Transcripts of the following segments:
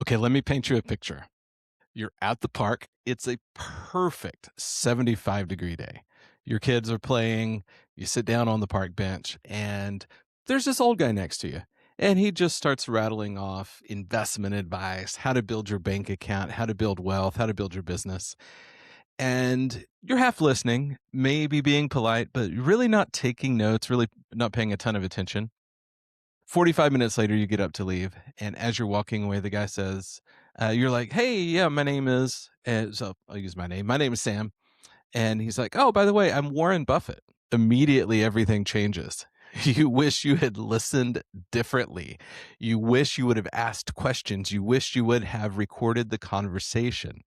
Okay, let me paint you a picture. You're at the park. It's a perfect 75-degree day. Your kids are playing. You sit down on the park bench, and there's this old guy next to you. And he just starts rattling off investment advice, how to build your bank account, how to build wealth, how to build your business. And you're half listening, maybe being polite, but really not taking notes, really not paying a ton of attention. 45 minutes later, you get up to leave. And as you're walking away, the guy says, you're like, hey, yeah, my name is, and so I'll use my name. My name is Sam. And he's like, oh, by the way, I'm Warren Buffett. Immediately, everything changes. You wish you had listened differently. You wish you would have asked questions. You wish you would have recorded the conversation.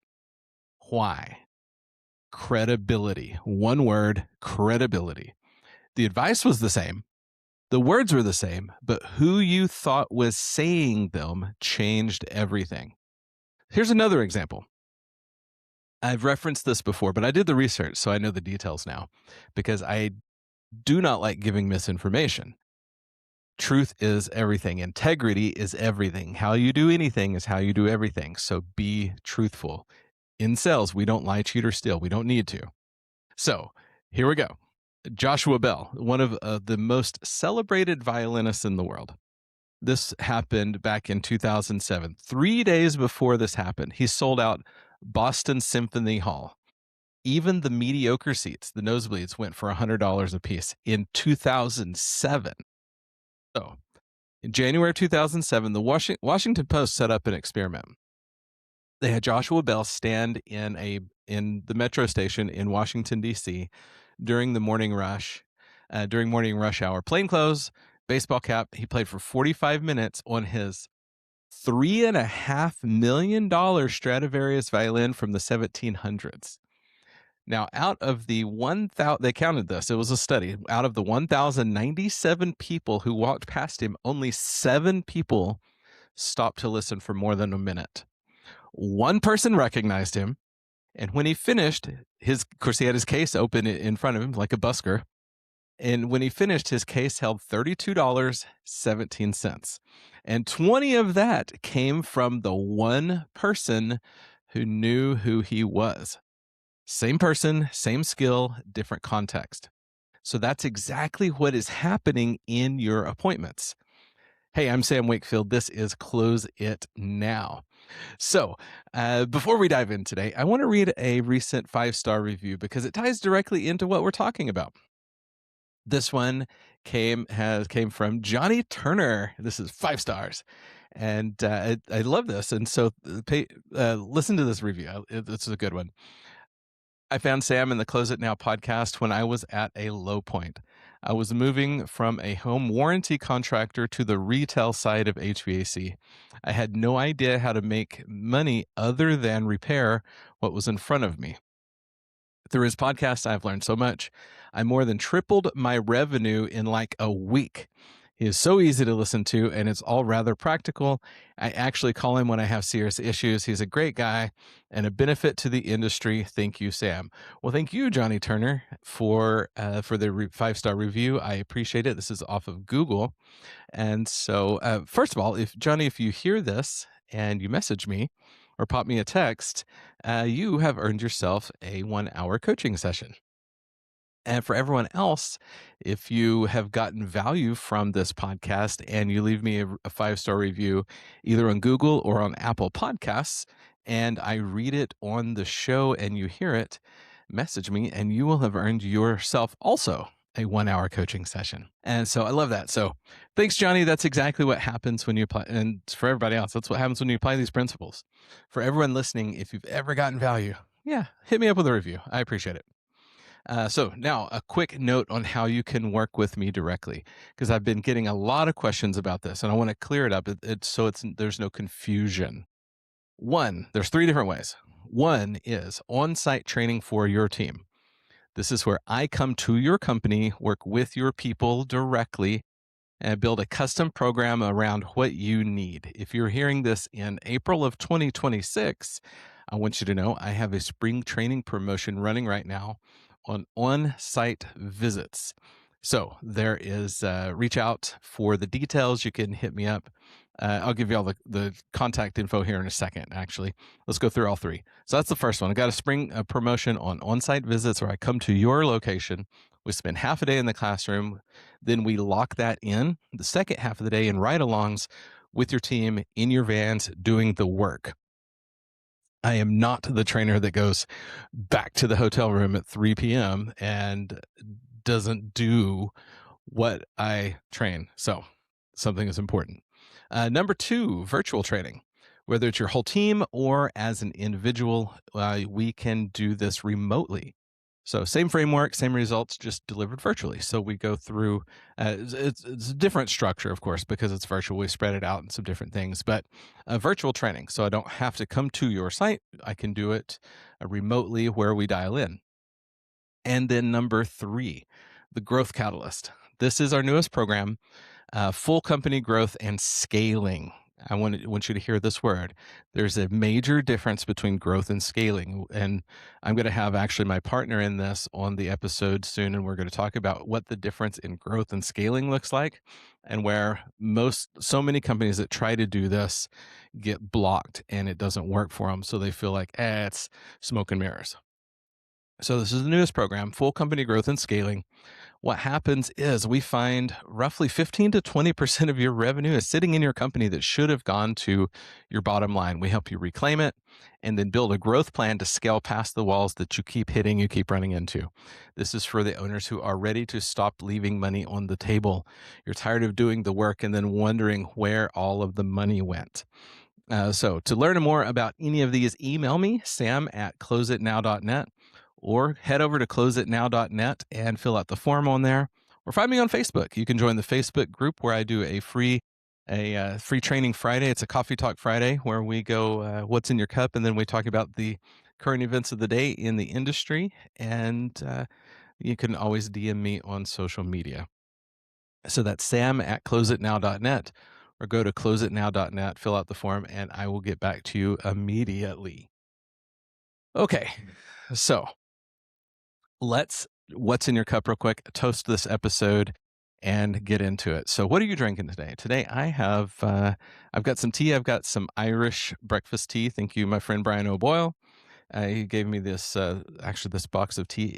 Why? Credibility. One word, credibility. The advice was the same. The words were the same, but who you thought was saying them changed everything. Here's another example. I've referenced this before, but I did the research, so I know the details now because I do not like giving misinformation. Truth is everything. Integrity is everything. How you do anything is how you do everything. So be truthful. In sales, we don't lie, cheat, or steal. We don't need to. So here we go. Joshua Bell, one of the most celebrated violinists in the world. This happened back in 2007. 3 days before this happened, he sold out Boston Symphony Hall. Even the mediocre seats, the nosebleeds, went for $100 a piece in 2007. So in January of 2007, the Washington Post set up an experiment. They had Joshua Bell stand in the metro station in Washington, D.C. during the morning rush hour, plain clothes, baseball cap. He played for 45 minutes on his $3.5 million Stradivarius violin from the 1700s. Now, out of the 1,000, they counted this, it was a study. Out of the 1,097 people who walked past him, only 7 people stopped to listen for more than a minute. One person recognized him, and when he finished, of course, he had his case open in front of him like a busker. And when he finished, his case held $32.17. And 20 of that came from the one person who knew who he was. Same person, same skill, different context. So that's exactly what is happening in your appointments. Hey, I'm Sam Wakefield. This is Close It Now. So before we dive in today, I want to read a recent 5-star review because it ties directly into what we're talking about. This one came from Johnny Turner. This is 5 stars. And I love this. And so listen to this review. It's a good one. I found Sam in the Close It Now podcast when I was at a low point. I was moving from a home warranty contractor to the retail side of HVAC. I had no idea how to make money other than repair what was in front of me. Through his podcast, I've learned so much. I more than tripled my revenue in like a week. He is so easy to listen to, and it's all rather practical. I actually call him when I have serious issues. He's a great guy and a benefit to the industry. Thank you, Sam. Well, thank you, Johnny Turner, for the 5-star review. I appreciate it. This is off of Google. And so, first of all, if you hear this and you message me or pop me a text, you have earned yourself a 1-hour coaching session. And for everyone else, if you have gotten value from this podcast and you leave me a 5-star review, either on Google or on Apple Podcasts, and I read it on the show and you hear it, message me and you will have earned yourself also a 1-hour coaching session. And so I love that. So thanks, Johnny. That's exactly what happens when you apply. And for everybody else, that's what happens when you apply these principles. For everyone listening, if you've ever gotten value, hit me up with a review. I appreciate it. So now a quick note on how you can work with me directly, because I've been getting a lot of questions about this and I want to clear it up so there's no confusion. One, there's 3 different ways. One is on-site training for your team. This is where I come to your company, work with your people directly, and build a custom program around what you need. If you're hearing this in April of 2026, I want you to know I have a spring training promotion running right now on on-site visits. So there is, reach out for the details. You can hit me up I'll give you all the contact info here in a second, actually. Let's go through all three. So that's the first one. I got a spring promotion on on-site visits where I come to your location. We spend half a day in the classroom. Then we lock that in the second half of the day in ride-alongs with your team in your vans doing the work. I am not the trainer that goes back to the hotel room at 3 p.m. and doesn't do what I train. So something is important. Number two, virtual training. Whether it's your whole team or as an individual, we can do this remotely. So same framework, same results, just delivered virtually. So we go through, it's a different structure, of course, because it's virtual. We spread it out in some different things, but virtual training. So I don't have to come to your site. I can do it remotely where we dial in. And then number three, the Growth Catalyst. This is our newest program, full company growth and scaling. I want you to hear this word. There's a major difference between growth and scaling. And I'm going to have actually my partner in this on the episode soon. And we're going to talk about what the difference in growth and scaling looks like and where so many companies that try to do this get blocked and it doesn't work for them. So they feel like, it's smoke and mirrors. So this is the newest program, full company growth and scaling. What happens is we find roughly 15 to 20% of your revenue is sitting in your company that should have gone to your bottom line. We help you reclaim it and then build a growth plan to scale past the walls that you keep hitting, you keep running into. This is for the owners who are ready to stop leaving money on the table. You're tired of doing the work and then wondering where all of the money went. So to learn more about any of these, email me, sam@closeitnow.net, or head over to closeitnow.net and fill out the form on there, or find me on Facebook. You can join the Facebook group where I do a free training Friday. It's a coffee talk Friday where we go, what's in your cup? And then we talk about the current events of the day in the industry. And you can always DM me on social media. So that's sam@closeitnow.net, or go to closeitnow.net, fill out the form, and I will get back to you immediately. Okay, so what's in your cup real quick, toast this episode and get into it. So what are you drinking today? Today I have, I've got some tea. I've got some Irish breakfast tea. Thank you, my friend Brian O'Boyle. He gave me this, actually this box of tea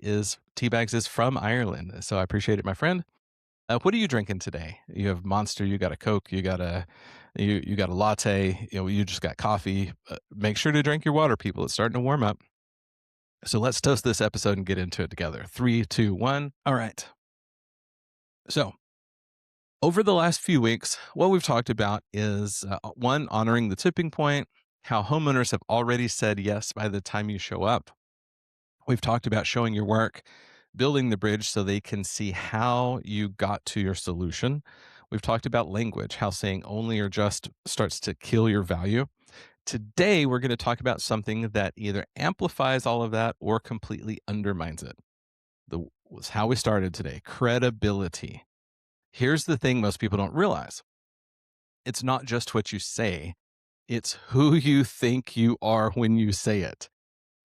bags is from Ireland. So I appreciate it, my friend. What are you drinking today? You have Monster, you got a Coke, you got a latte, you just got coffee. Make sure to drink your water, people. It's starting to warm up. So let's toast this episode and get into it together. 3, 2, 1. All right. So over the last few weeks, what we've talked about is one, honoring the tipping point, how homeowners have already said yes by the time you show up. We've talked about showing your work, building the bridge so they can see how you got to your solution. We've talked about language, how saying only or just starts to kill your value. Today, we're going to talk about something that either amplifies all of that or completely undermines it. Was how we started today, credibility. Here's the thing most people don't realize. It's not just what you say, it's who you think you are when you say it.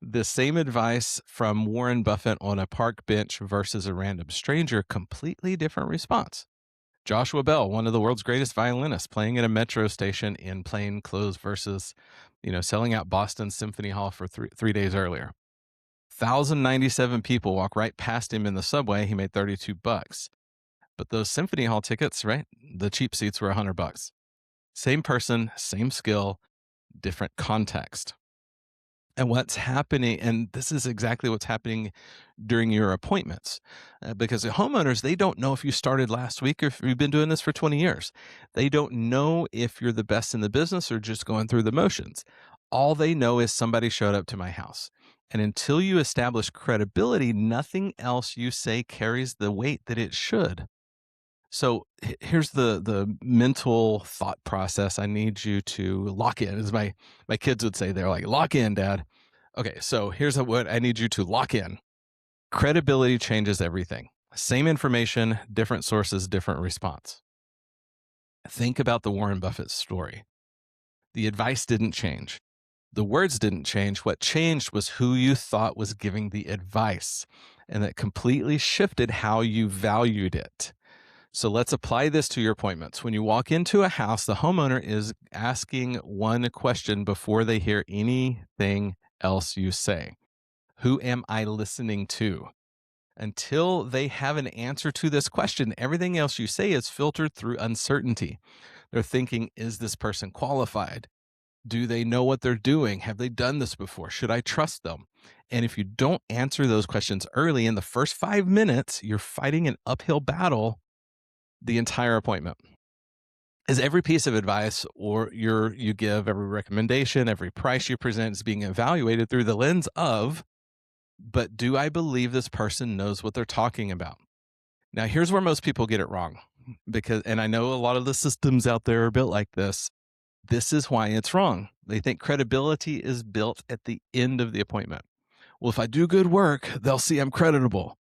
The same advice from Warren Buffett on a park bench versus a random stranger, completely different response. Joshua Bell, one of the world's greatest violinists, playing at a metro station in plain clothes versus, selling out Boston Symphony Hall for three days earlier. 1,097 people walk right past him in the subway. He made $32. But those Symphony Hall tickets, right? The cheap seats were $100. Same person, same skill, different context. And what's happening, and this is exactly what's happening during your appointments, because the homeowners, they don't know if you started last week or if you've been doing this for 20 years. They don't know if you're the best in the business or just going through the motions. All they know is somebody showed up to my house. And until you establish credibility, nothing else you say carries the weight that it should. So here's the mental thought process I need you to lock in. As my kids would say, they're like, lock in, Dad. Okay, so here's what I need you to lock in. Credibility changes everything. Same information, different sources, different response. Think about the Warren Buffett story. The advice didn't change. The words didn't change. What changed was who you thought was giving the advice, and that completely shifted how you valued it. So let's apply this to your appointments. When you walk into a house, the homeowner is asking one question before they hear anything else you say. Who am I listening to? Until they have an answer to this question, everything else you say is filtered through uncertainty. They're thinking, is this person qualified? Do they know what they're doing? Have they done this before? Should I trust them? And if you don't answer those questions early in the first 5 minutes, you're fighting an uphill battle the entire appointment. Is every piece of advice or you give, every recommendation, every price you present is being evaluated through the lens of, but do I believe this person knows what they're talking about? Now, here's where most people get it wrong, and I know a lot of the systems out there are built like this. This is why it's wrong. They think credibility is built at the end of the appointment. Well, if I do good work, they'll see I'm creditable.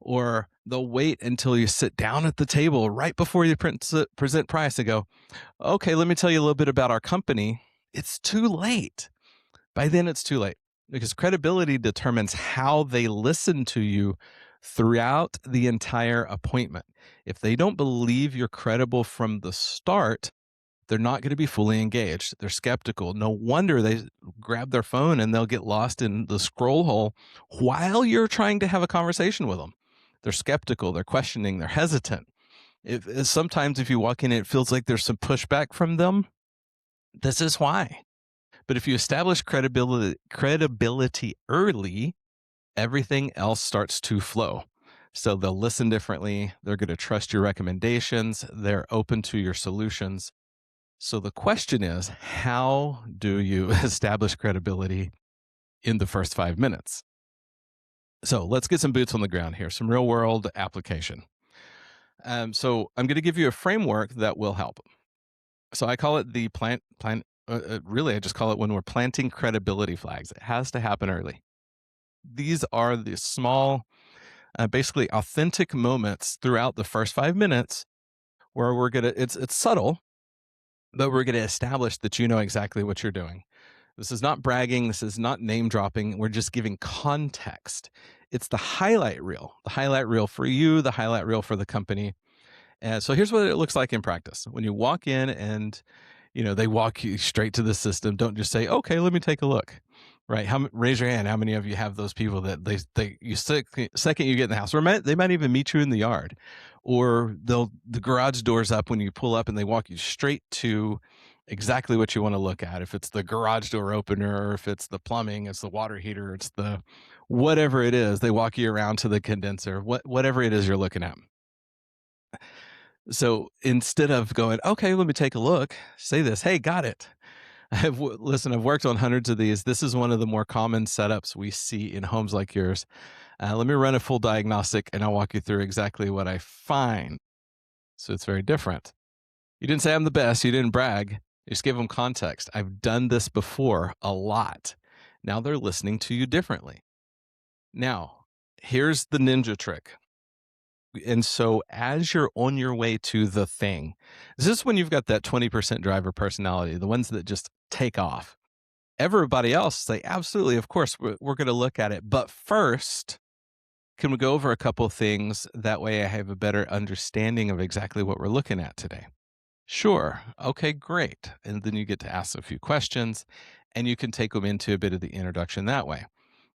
Or they'll wait until you sit down at the table right before you present price and go, okay, let me tell you a little bit about our company. It's too late. By then, it's too late because credibility determines how they listen to you throughout the entire appointment. If they don't believe you're credible from the start, they're not going to be fully engaged. They're skeptical. No wonder they grab their phone and they'll get lost in the scroll hole while you're trying to have a conversation with them. They're skeptical. They're questioning. They're hesitant. Sometimes if you walk in, it feels like there's some pushback from them. This is why. But if you establish credibility early, everything else starts to flow. So they'll listen differently. They're going to trust your recommendations. They're open to your solutions. So the question is, how do you establish credibility in the first 5 minutes? So let's get some boots on the ground here, some real world application. So I'm going to give you a framework that will help. So I call it the really, I just call it when we're planting credibility flags. It has to happen early. These are the small, basically authentic moments throughout the first 5 minutes where we're going to, it's subtle, but we're going to establish that you know exactly what you're doing. This is not bragging. This is not name dropping. We're just giving context. It's the highlight reel for you, the highlight reel for the company. And so here's what it looks like in practice. When you walk in and, they walk you straight to the system, don't just say, okay, let me take a look, right? Raise your hand. How many of you have those people that second you get in the house, or they might even meet you in the yard, or the garage door's up when you pull up and they walk you straight to exactly what you want to look at. If it's the garage door opener, or if it's the plumbing, it's the water heater, it's the whatever it is, they walk you around to the condenser, whatever it is you're looking at. So instead of going, okay, let me take a look, say this, hey, got it. I've worked on hundreds of these. This is one of the more common setups we see in homes like yours. Let me run a full diagnostic and I'll walk you through exactly what I find. So it's very different. You didn't say I'm the best. You didn't brag. You just give them context. I've done this before a lot. Now they're listening to you differently. Now, here's the ninja trick. And so as you're on your way to the thing, this is when you've got that 20% driver personality, the ones that just take off. Everybody else say, absolutely, of course, we're going to look at it. But first, can we go over a couple of things? That way I have a better understanding of exactly what we're looking at today. Sure. Okay, great. And then you get to ask a few questions and you can take them into a bit of the introduction that way.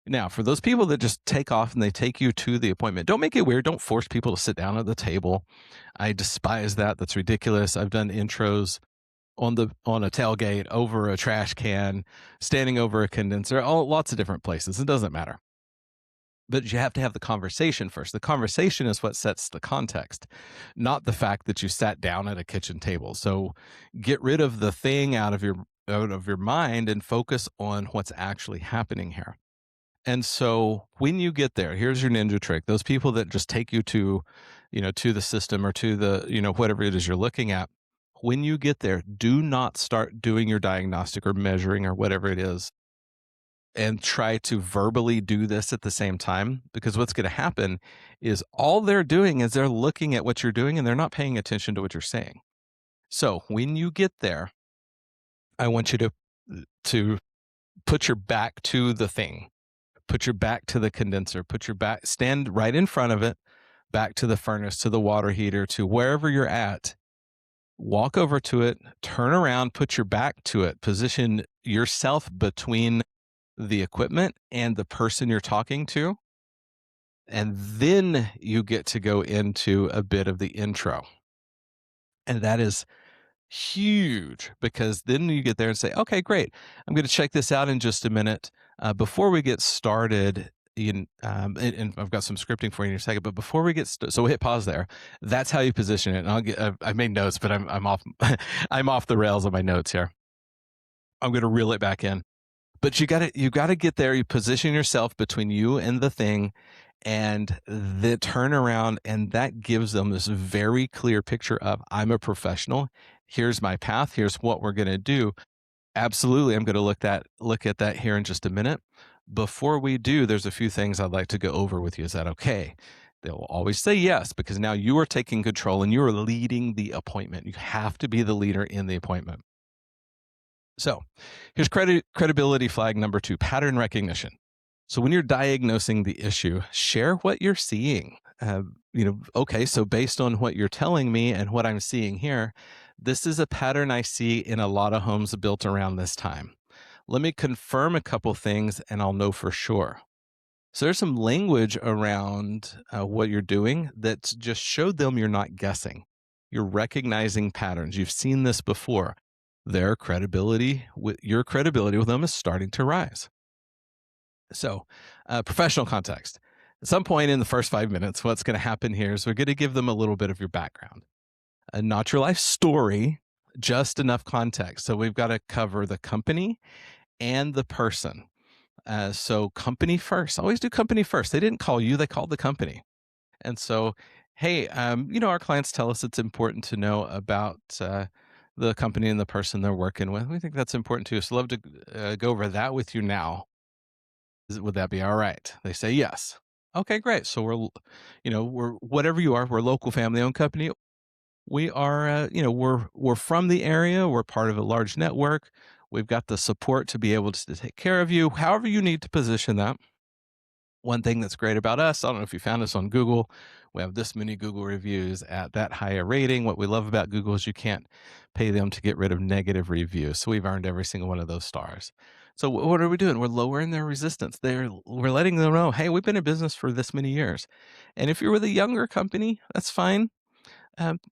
Now, for those people that just take off and they take you to the appointment, don't make it weird. Don't force people to sit down at the table. I despise that. That's ridiculous. I've done intros on a tailgate, over a trash can, standing over a condenser, lots of different places. It doesn't matter. But you have to have the conversation first. The conversation is what sets the context, not the fact that you sat down at a kitchen table. So get rid of the thing out of your mind and focus on what's actually happening here. And so when you get there, here's your ninja trick. Those people that just take you to, to the system or to the, whatever it is you're looking at, when you get there, do not start doing your diagnostic or measuring or whatever it is and try to verbally do this at the same time, because what's going to happen is all they're doing is they're looking at what you're doing and they're not paying attention to what you're saying. So when you get there, I want you to put your back to the thing. Put your back to the condenser, stand right in front of it, back to the furnace, to the water heater, to wherever you're at. Walk over to it, turn around, put your back to it, position yourself between the equipment and the person you're talking to. And then you get to go into a bit of the intro. And that is huge because then you get there and say, okay, great. I'm going to check this out in just a minute. Before we get started, and I've got some scripting for you in a second, but before we get so we'll hit pause there. That's how you position it. And I made notes, but I'm off, I'm off the rails of my notes here. I'm going to reel it back in. But you got to get there. You position yourself between you and the thing, and the turnaround, and that gives them this very clear picture of, I'm a professional. Here's my path. Here's what we're going to do. Absolutely, I'm going to look at that here in just a minute. Before we do, there's a few things I'd like to go over with you. Is that okay? They'll always say yes, because now you are taking control and you are leading the appointment. You have to be the leader in the appointment. So here's credibility flag number 2, pattern recognition. So when you're diagnosing the issue, share what you're seeing. Okay, so based on what you're telling me and what I'm seeing here, this is a pattern I see in a lot of homes built around this time. Let me confirm a couple things and I'll know for sure. So there's some language around what you're doing that just showed them you're not guessing. You're recognizing patterns. You've seen this before. Your credibility with them is starting to rise. So, professional context. At some point in the first 5 minutes, what's going to happen here is we're going to give them a little bit of your background, not your life story, just enough context. So we've got to cover the company and the person. So company first. Always do company first. They didn't call you; they called the company. And so, hey, our clients tell us it's important to know about the company and the person they're working with. We think that's important too. So, love to go over that with you now. Would that be all right? They say yes. Okay, great. So we're whatever you are. We're a local family-owned company. We are, we're from the area. We're part of a large network. We've got the support to be able to take care of you. However, you need to position that. One thing that's great about us, I don't know if you found us on Google. We have this many Google reviews at that high a rating. What we love about Google is you can't pay them to get rid of negative reviews. So we've earned every single one of those stars. So what are we doing? We're lowering their resistance. We're letting them know, hey, we've been in business for this many years. And if you're with a younger company, that's fine.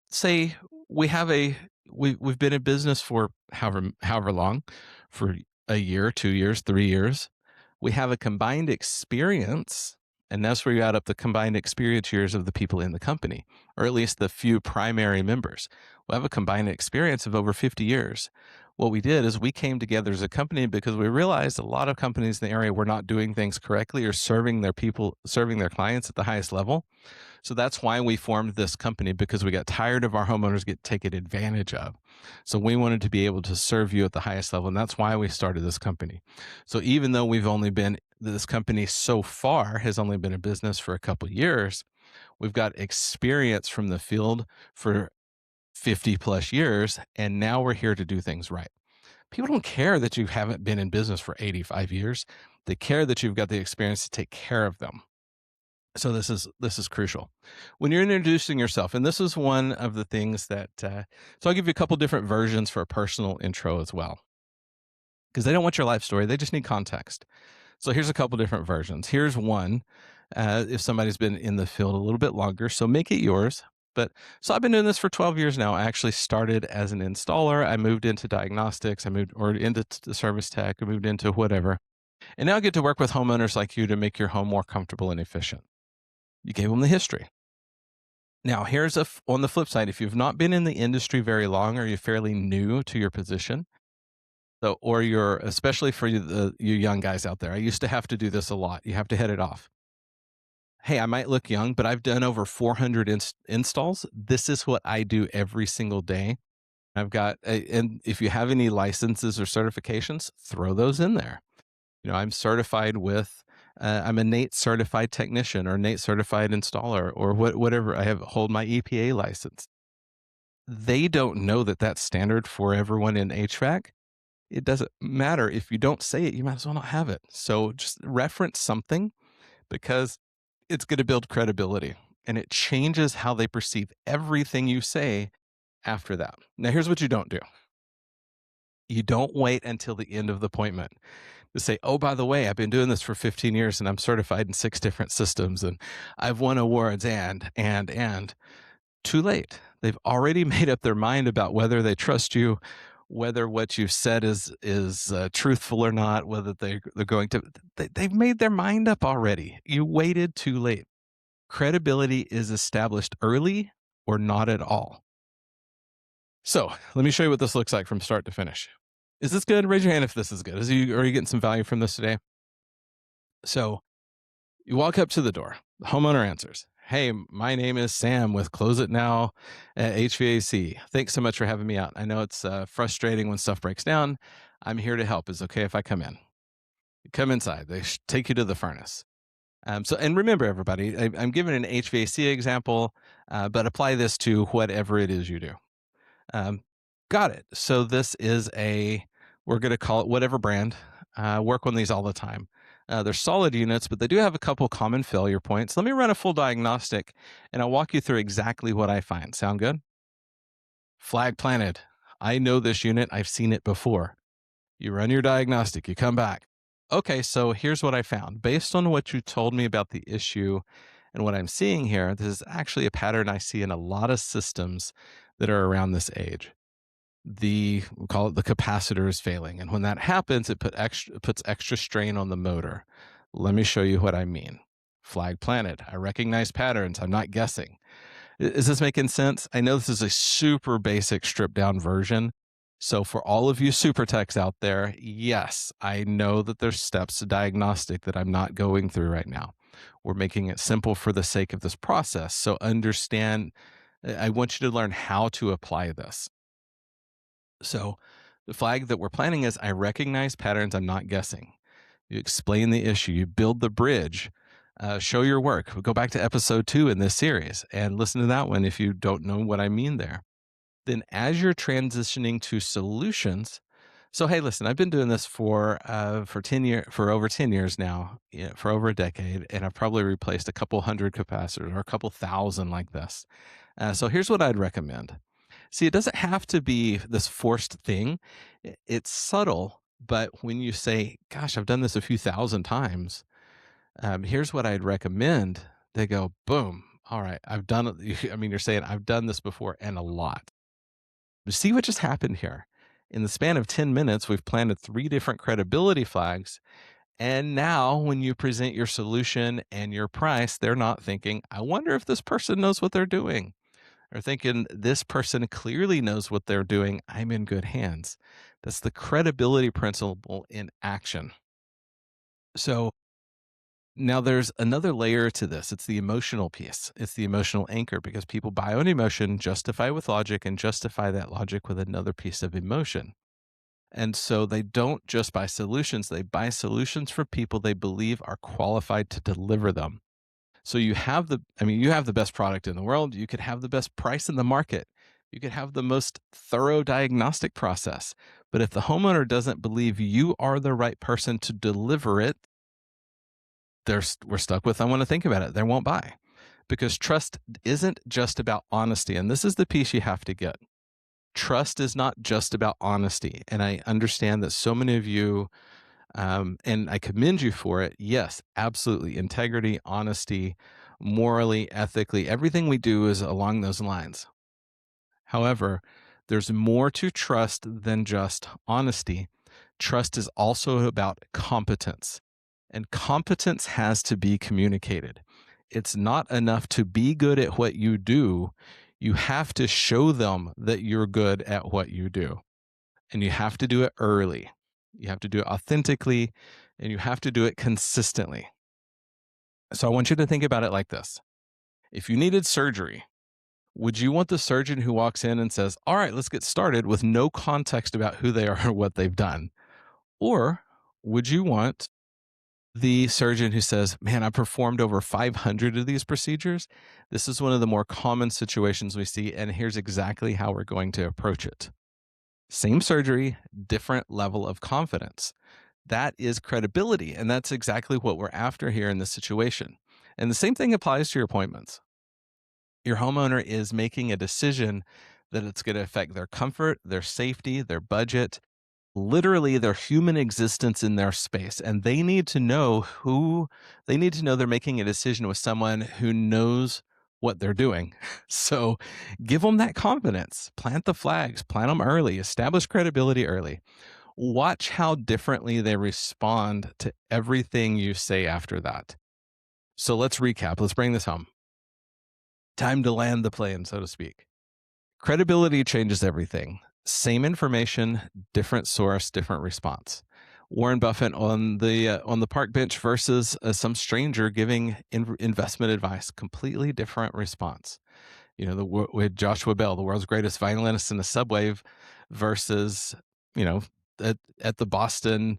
Say we've been in business for however long, for a year, 2 years, 3 years. We have a combined experience, and that's where you add up the combined experience years of the people in the company, or at least the few primary members. We have a combined experience of over 50 years. What we did is we came together as a company because we realized a lot of companies in the area were not doing things correctly or serving their clients at the highest level. So that's why we formed this company, because we got tired of our homeowners get taken advantage of. So we wanted to be able to serve you at the highest level. And that's why we started this company. So even though this company so far has only been in business for a couple of years, we've got experience from the field for 50 plus years. And now we're here to do things right. People don't care that you haven't been in business for 85 years. They care that you've got the experience to take care of them. So this is crucial when you're introducing yourself. And this is one of the things that, so I'll give you a couple different versions for a personal intro as well, because they don't want your life story. They just need context. So here's a couple different versions. Here's one. If somebody's been in the field a little bit longer, so make it yours. So I've been doing this for 12 years now. I actually started as an installer. I moved into diagnostics. I moved into the service tech. I moved into whatever. And now I get to work with homeowners like you to make your home more comfortable and efficient. You gave them the history. Now, here's on the flip side. If you've not been in the industry very long, or you're fairly new to your position, or you're, especially for you young guys out there, I used to have to do this a lot. You have to head it off. Hey, I might look young, but I've done over 400 installs. This is what I do every single day. I've got, and if you have any licenses or certifications, throw those in there. I'm certified with, I'm a NATE certified technician or NATE certified installer or whatever. I hold my EPA license. They don't know that that's standard for everyone in HVAC. It doesn't matter. If you don't say it, you might as well not have it. So just reference something, because it's going to build credibility. and it changes how they perceive everything you say after that. Now, here's what you don't do. You don't wait until the end of the appointment to say, oh, by the way, I've been doing this for 15 years and I'm certified in 6 different systems and I've won awards and. Too late. They've already made up their mind about whether they trust you, whether what you've said is truthful or not, whether they're going to. They've made their mind up already. You waited too late. Credibility is established early or not at all. So let me show you what this looks like from start to finish. Is this good? Raise your hand if this is good. Are you getting some value from this today? So you walk up to the door. The homeowner answers, hey, my name is Sam with Close It Now at HVAC. Thanks so much for having me out. I know it's frustrating when stuff breaks down. I'm here to help. Is it okay if I come in? You come inside. They take you to the furnace. And remember, everybody, I'm giving an HVAC example, but apply this to whatever it is you do. Got it. So this is we're going to call it whatever brand. Work on these all the time. They're solid units, but they do have a couple common failure points. Let me run a full diagnostic, and I'll walk you through exactly what I find. Sound good? Flag planted. I know this unit. I've seen it before. You run your diagnostic. You come back. Okay, so here's what I found. Based on what you told me about the issue and what I'm seeing here, this is actually a pattern I see in a lot of systems that are around this age. We call it the capacitor is failing. And when that happens, it puts extra strain on the motor. Let me show you what I mean. Flag planted. I recognize patterns. I'm not guessing. Is this making sense? I know this is a super basic stripped down version. So for all of you super techs out there, yes, I know that there's steps to diagnostic that I'm not going through right now. We're making it simple for the sake of this process. So understand, I want you to learn how to apply this. So the flag that we're planning is I recognize patterns. I'm not guessing. You explain the issue. You build the bridge. Show your work. We'll go back to episode 2 in this series and listen to that one if you don't know what I mean there. Then as you're transitioning to solutions, so hey, listen, I've been doing this for over 10 years now, for over a decade, and I've probably replaced a couple hundred capacitors or a couple thousand like this. So here's what I'd recommend. See, it doesn't have to be this forced thing. It's subtle, but when you say, gosh, I've done this a few thousand times, here's what I'd recommend. They go, boom. All right, I've done it. I mean, you're saying I've done this before and a lot. But see what just happened here. In the span of 10 minutes, we've planted 3 different credibility flags. And now when you present your solution and your price, they're not thinking, I wonder if this person knows what they're doing. They're thinking, this person clearly knows what they're doing. I'm in good hands. That's the credibility principle in action. So now there's another layer to this. It's the emotional piece. It's the emotional anchor because people buy on emotion, justify with logic, and justify that logic with another piece of emotion. And so they don't just buy solutions. They buy solutions for people they believe are qualified to deliver them. So you have the best product in the world. You could have the best price in the market. You could have the most thorough diagnostic process. But if the homeowner doesn't believe you are the right person to deliver it, we're stuck with, I want to think about it. They won't buy because trust isn't just about honesty. And this is the piece you have to get. Trust is not just about honesty. And I understand that so many of you, and I commend you for it. Yes, absolutely. Integrity, honesty, morally, ethically, everything we do is along those lines. However, there's more to trust than just honesty. Trust is also about competence, and competence has to be communicated. It's not enough to be good at what you do. You have to show them that you're good at what you do, and you have to do it early. You have to do it authentically, and you have to do it consistently. So I want you to think about it like this. If you needed surgery, would you want the surgeon who walks in and says, all right, let's get started with no context about who they are or what they've done? Or would you want the surgeon who says, man, I performed over 500 of these procedures. This is one of the more common situations we see, and here's exactly how we're going to approach it. Same surgery, different level of confidence. That is credibility, and that's exactly what we're after here in this situation. And the same thing applies to your appointments. Your homeowner is making a decision that it's going to affect their comfort, their safety, their budget, literally their human existence in their space. And they need to know they're making a decision with someone who knows what they're doing. So give them that confidence, plant the flags, plant them early, establish credibility early. Watch how differently they respond to everything you say after that. So let's recap. Let's bring this home. Time to land the plane, so to speak. Credibility changes everything. Same information, different source, different response. Warren Buffett on the park bench versus some stranger giving investment advice, completely different response. With Joshua Bell, the world's greatest violinist in the subway, versus you know at the Boston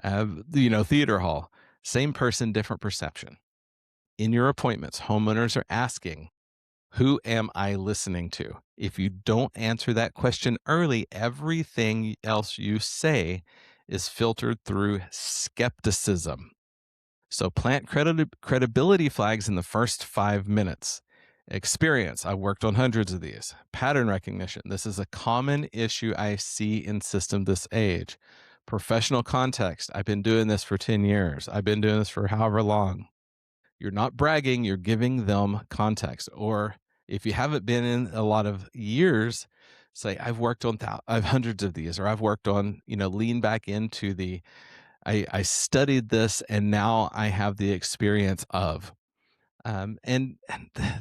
theater hall. Same person, different perception. In your appointments, homeowners are asking, who am I listening to? If you don't answer that question early, everything else you say is filtered through skepticism. So plant credibility flags in the first 5 minutes. Experience. I worked on hundreds of these. Pattern recognition. This is a common issue I see in system this age. Professional context. I've been doing this for 10 years. I've been doing this for however long. You're not bragging, you're giving them context. Or if you haven't been in a lot of years, say, I've worked on I've hundreds of these, or I've worked on, lean back into I studied this and now I have the experience of. And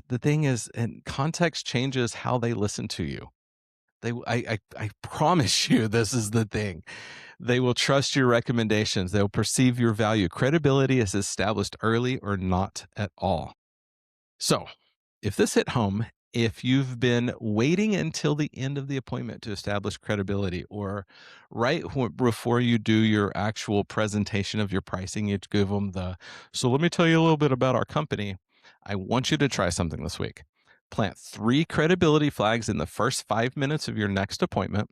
the thing is, and context changes how they listen to you. I promise you, this is the thing. They will trust your recommendations. They'll perceive your value. Credibility is established early or not at all. So, if this hit home, if you've been waiting until the end of the appointment to establish credibility, or before you do your actual presentation of your pricing, you give them so let me tell you a little bit about our company. I want you to try something this week. Plant 3 credibility flags in the first 5 minutes of your next appointment.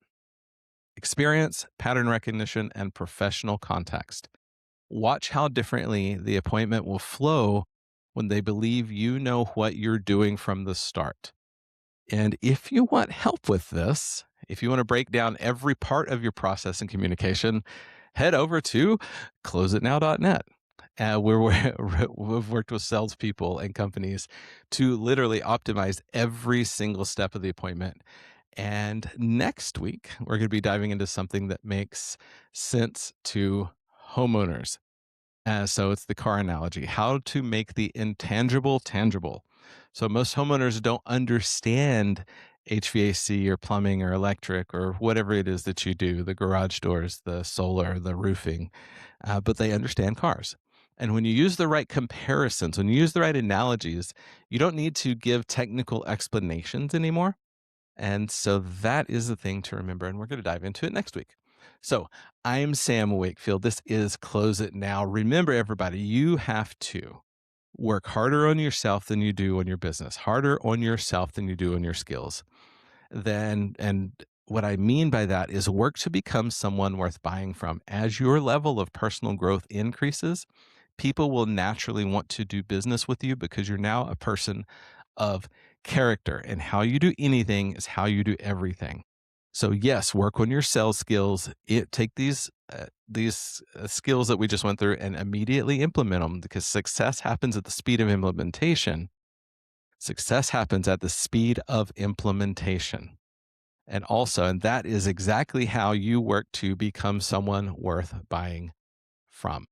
Experience, pattern recognition, and professional context. Watch how differently the appointment will flow when they believe you know what you're doing from the start. And if you want help with this, if you want to break down every part of your process and communication, head over to closeitnow.net. Where we've worked with salespeople and companies to literally optimize every single step of the appointment. And next week, we're going to be diving into something that makes sense to homeowners. So it's the car analogy, how to make the intangible tangible. So most homeowners don't understand HVAC or plumbing or electric or whatever it is that you do, the garage doors, the solar, the roofing, but they understand cars. And when you use the right comparisons, when you use the right analogies, you don't need to give technical explanations anymore. And so that is the thing to remember. And we're going to dive into it next week. So I'm Sam Wakefield. This is Close It Now. Remember, everybody, you have to work harder on yourself than you do on your business, harder on yourself than you do on your skills. And what I mean by that is work to become someone worth buying from. As your level of personal growth increases, people will naturally want to do business with you because you're now a person of character, and how you do anything is how you do everything. So yes, work on your sales skills. Take these skills that we just went through and immediately implement them, because success happens at the speed of implementation. Success happens at the speed of implementation. And that is exactly how you work to become someone worth buying from.